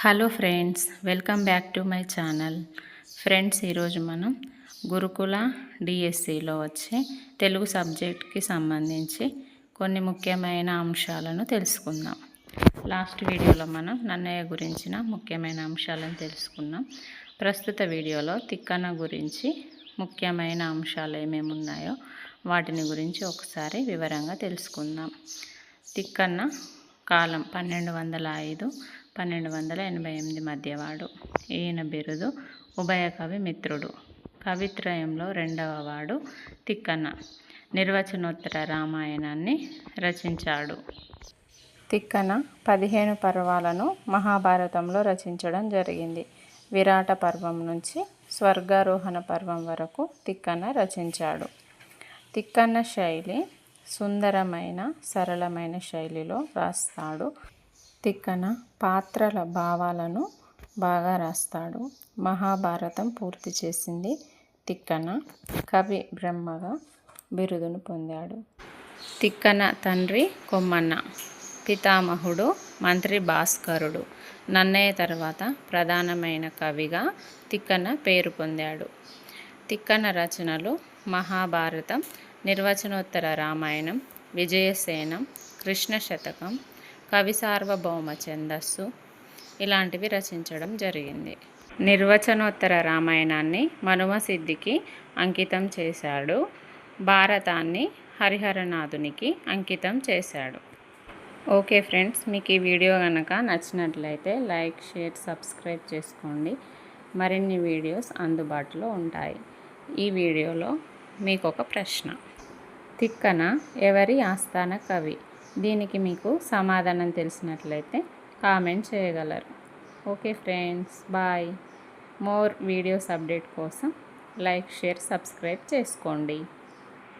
Hello friends, welcome back to my channel. Friends, ఈరోజు మనం గురుకుల డిఎస్సిలో వచ్చే తెలుగు సబ్జెక్ట్కి సంబంధించి కొన్ని ముఖ్యమైన అంశాలను తెలుసుకుందాం. లాస్ట్ వీడియోలో మనం నన్నయ్య గురించిన ముఖ్యమైన అంశాలను తెలుసుకున్నాం. ప్రస్తుత వీడియోలో తిక్కన గురించి ముఖ్యమైన అంశాలు ఏమేమి ఉన్నాయో వాటిని గురించి ఒకసారి వివరంగా తెలుసుకుందాం. తిక్కన్న కాలం 1205-1288 మధ్యవాడు. ఈయన బిరుదు ఉభయ కవి మిత్రుడు. కవిత్రయంలో రెండవ వాడు తిక్కన్న. నిర్వచనోత్తర రామాయణాన్ని రచించాడు. తిక్కన 15 పర్వాలను మహాభారతంలో రచించడం జరిగింది. విరాట పర్వం నుంచి స్వర్గారోహణ పర్వం వరకు తిక్కన రచించాడు. తిక్కన శైలి సుందరమైన సరళమైన శైలిలో రాస్తాడు. తిక్కన పాత్రల భావాలను బాగా రాస్తాడు. మహాభారతం పూర్తి చేసింది తిక్కన. కవి బ్రహ్మగా బిరుదును పొందాడు. తిక్కన తండ్రి కొమ్మన్న. పితామహుడు మంత్రి భాస్కరుడు. నన్నయ్య తర్వాత ప్రధానమైన కవిగా తిక్కన పేరు పొందాడు. తిక్కన రచనలు మహాభారతం, నిర్వచనోత్తర రామాయణం, విజయసేనం, కృష్ణ శతకం, కవి సార్వభౌమ ఛందస్సు ఇలాంటివి రచించడం జరిగింది. నిర్వచనోత్తర రామాయణాన్ని మనుమసిద్ధికి అంకితం చేశాడు. భారతాన్ని హరిహరనాథునికి అంకితం చేశాడు. ఓకే ఫ్రెండ్స్, మీకు ఈ వీడియో కనుక నచ్చినట్లయితే లైక్, షేర్, సబ్స్క్రైబ్ చేసుకోండి. మరిన్ని వీడియోస్ అందుబాటులో ఉంటాయి. ఈ వీడియోలో మీకు ఒక ప్రశ్న: తిక్కన ఎవరి ఆస్థాన కవి? దీనికి మీకు సమాధానం తెలిసినట్లయితే కామెంట్ చేయగలరు. Okay friends, bye. More videos update కోసం లైక్, షేర్, సబ్స్క్రైబ్ చేసుకోండి.